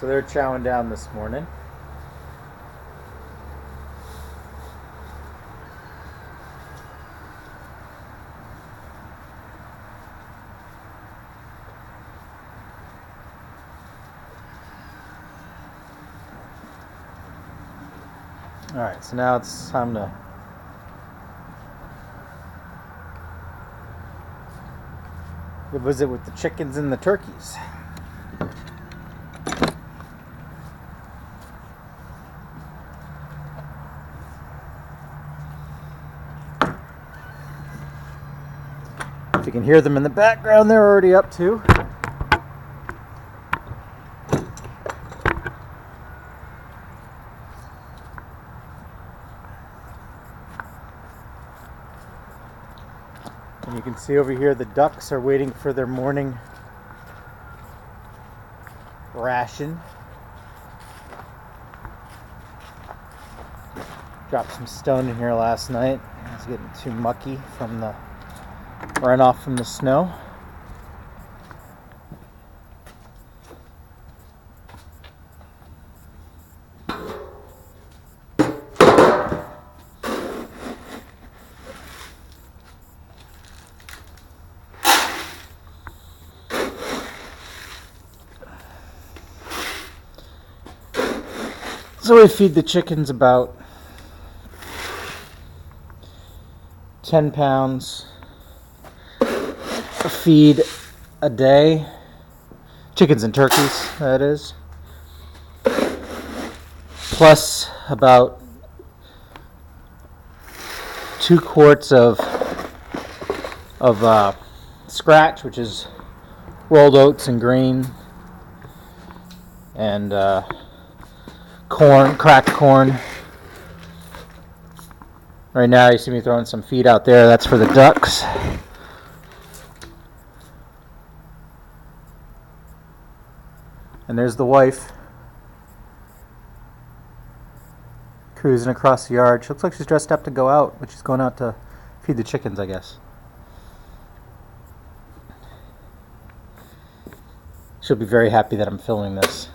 So they're chowing down this morning. Alright, so now it's time to go visit with the chickens and the turkeys. If you can hear them in the background, they're already up too. And you can see over here the ducks are waiting for their morning ration. Dropped some stone in here last night. It was getting too mucky from the runoff from the snow. So we feed the chickens about 10 pounds of feed a day. Chickens and turkeys, that is. Plus about 2 quarts of scratch, which is rolled oats and grain, and corn, cracked corn. Right now you see me throwing some feed out there. That's for the ducks. And there's the wife cruising across the yard. She looks like she's dressed up to go out, but she's going out to feed the chickens, I guess. She'll be very happy that I'm filming this.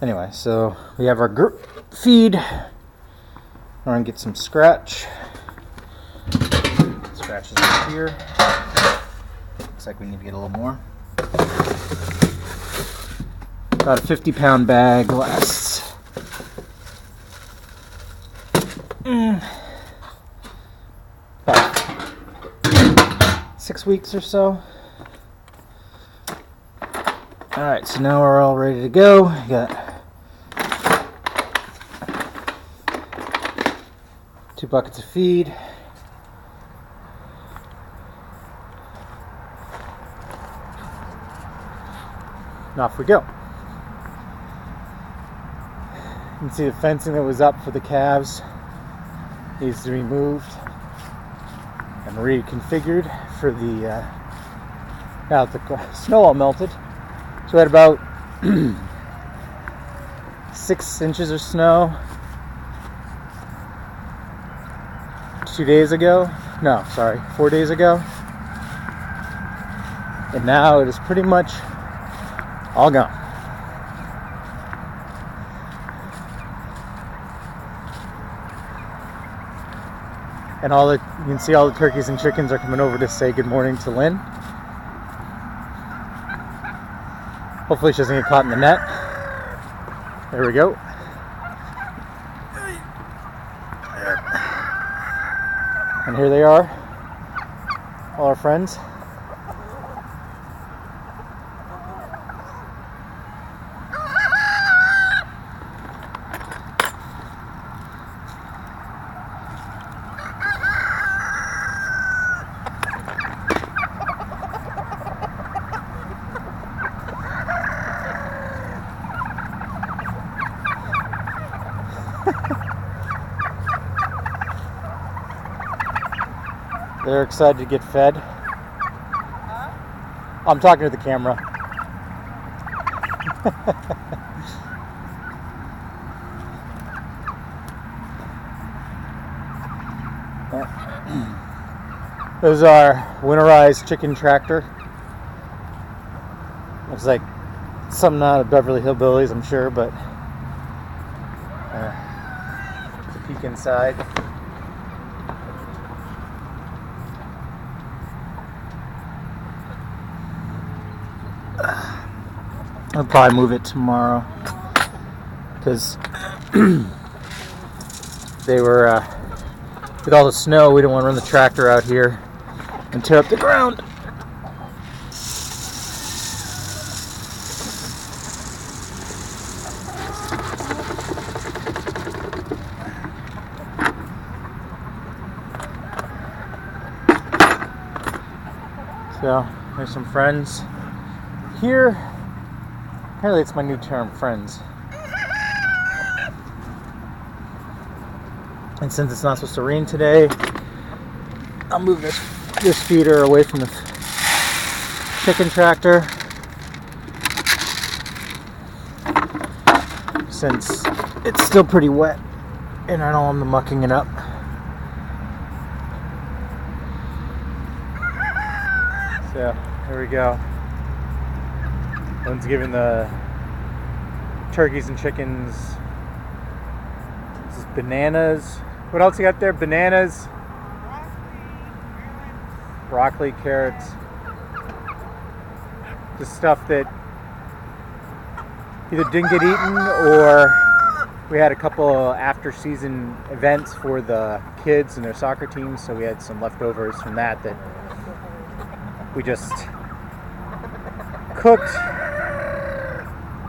Anyway, so we have our feed. We're going to get some scratch. Scratch is up here. Looks like we need to get a little more. About a 50-pound bag lasts about 6 weeks or so. Alright, so now we're all ready to go. We got 2 buckets of feed. And off we go. You can see the fencing that was up for the calves needs to be moved and reconfigured for the now that the snow all melted. So we had about 6 inches of snow 4 days ago. And now it is pretty much all gone. And you can see all the turkeys and chickens are coming over to say good morning to Lynn. Hopefully she doesn't get caught in the net. There we go. And here they are, all our friends. They're excited to get fed. I'm talking to the camera. This is our winterized chicken tractor. Looks like Some not of Beverly Hillbillies, I'm sure, but it's a peek inside. I'll probably move it tomorrow because they were with all the snow. We don't want to run the tractor out here and tear up the ground. So there's some friends here. Apparently it's my new term, friends. And since it's not supposed to rain today, I'll move this feeder away from the chicken tractor, since it's still pretty wet and I don't want them mucking it up. So here we go. One's giving the turkeys and chickens. This is bananas. What else you got there? Bananas, broccoli, carrots. Just stuff that either didn't get eaten, or we had a couple after season events for the kids and their soccer teams, so we had some leftovers from that we just cooked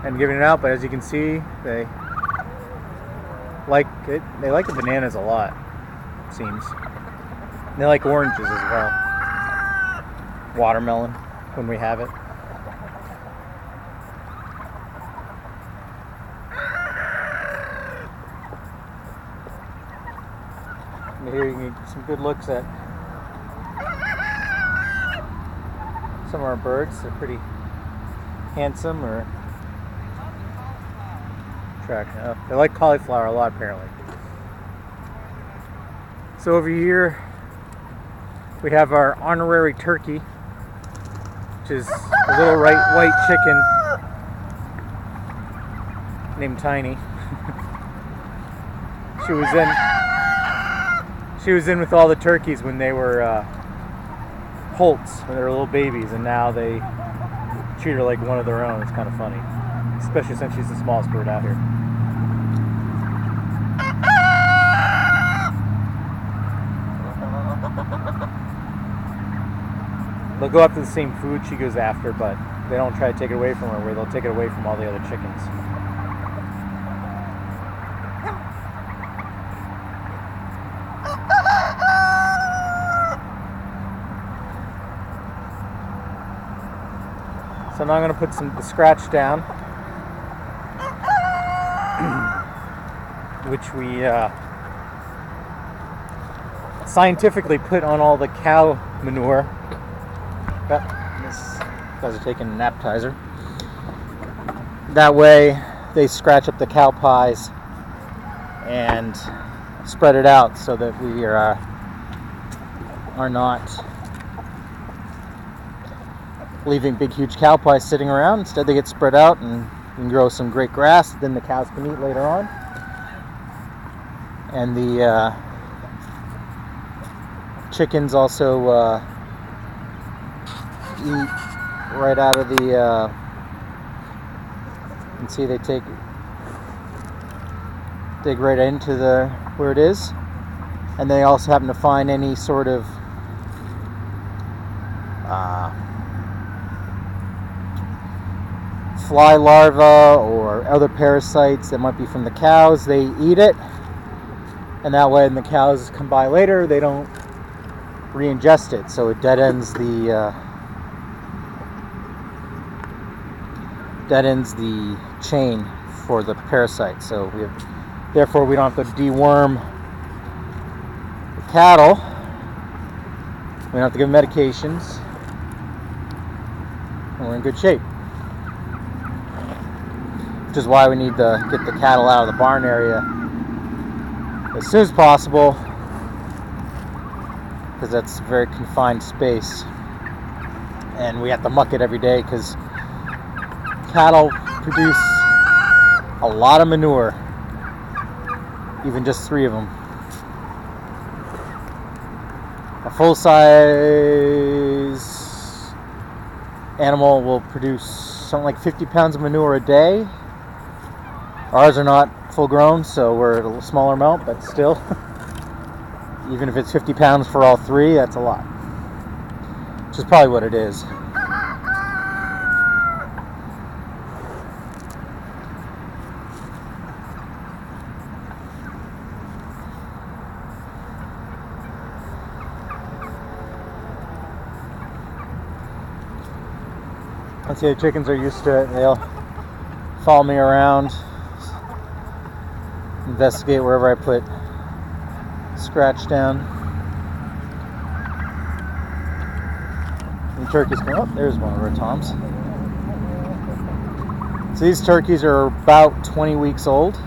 and giving it out. But as you can see, they like it. They like the bananas a lot, it seems. And they like oranges as well. Watermelon when we have it. And here you can get some good looks at some of our birds. They're pretty handsome, or they like cauliflower a lot, apparently. So over here we have our honorary turkey, which is a little white chicken named Tiny. She was in with all the turkeys when they were poults, when they were little babies, and now they treat her like one of their own. It's kind of funny, especially since she's the smallest bird out here. They'll go after the same food she goes after, but they don't try to take it away from her, where they'll take it away from all the other chickens. So now I'm going to put the scratch down, which we scientifically put on all the cow manure. These guys are taking an appetizer. That way they scratch up the cow pies and spread it out, so that we are not leaving big huge cow pies sitting around. Instead they get spread out and you can grow some great grass that then the cows can eat later on. And the chickens also eat right out of the you can see they dig right into where it is, and they also happen to find any sort of fly larvae or other parasites that might be from the cows. They eat it, and that way when the cows come by later, they don't re-ingest it, so it dead ends the chain for the parasite. So therefore we don't have to deworm the cattle. We don't have to give them medications, and we're in good shape. Which is why we need to get the cattle out of the barn area as soon as possible, because that's a very confined space, and we have to muck it every day because cattle produce a lot of manure, even just 3 of them. A full-size animal will produce something like 50 pounds of manure a day. Ours are not full grown, so we're at a smaller amount, but still, even if it's 50 pounds for all 3, that's a lot, which is probably what it is. Let's see, the chickens are used to it. They'll follow me around, investigate wherever I put scratch down. And turkeys come up. There's one of our toms. So these turkeys are about 20 weeks old.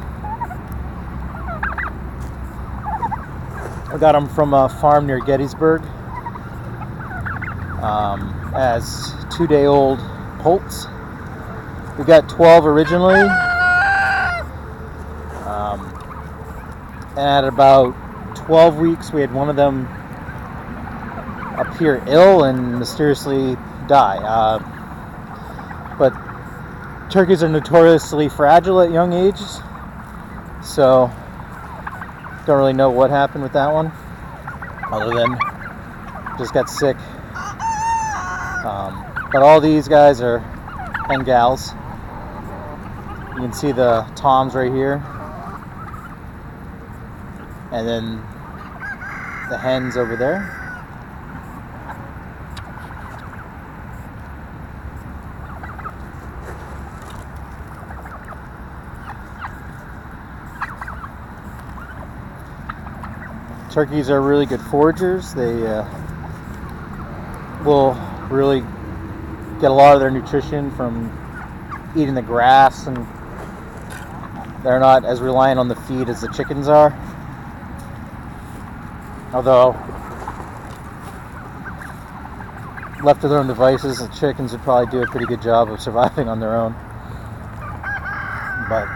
I got them from a farm near Gettysburg as 2-day-old poults. We got 12 originally, and at about 12 weeks we had one of them appear ill and mysteriously die. But turkeys are notoriously fragile at young ages, so don't really know what happened with that one, other than just got sick. But all these guys are, and gals, you can see the toms right here, and then the hens over there. Turkeys are really good foragers. They will really get a lot of their nutrition from eating the grass, and they're not as reliant on the feed as the chickens are. Although, left to their own devices, the chickens would probably do a pretty good job of surviving on their own. But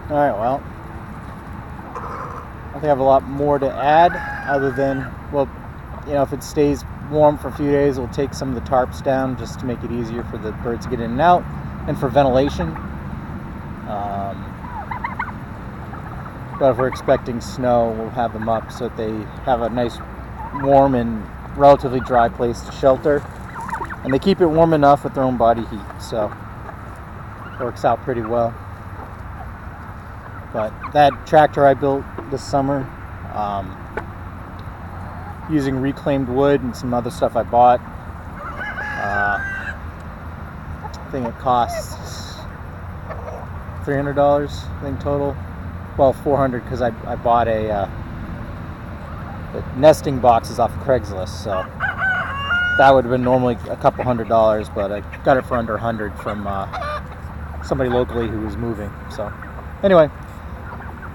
alright, well, I think I have a lot more to add, other than, well, you know, if it stays warm for a few days, we'll take some of the tarps down just to make it easier for the birds to get in and out, and for ventilation. But if we're expecting snow, we'll have them up so that they have a nice warm and relatively dry place to shelter, and they keep it warm enough with their own body heat, so it works out pretty well. But that tractor I built this summer, using reclaimed wood and some other stuff I bought, I think it costs $300, I think, total. Well, $400 because I bought the nesting boxes off of Craigslist, so that would have been normally a couple $100, but I got it for under $100 from somebody locally who was moving. So anyway,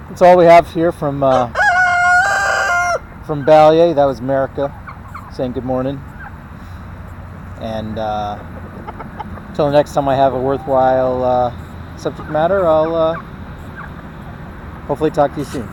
that's all we have here from Baile. That was America saying good morning. And until the next time I have a worthwhile subject matter, I'll hopefully talk to you soon.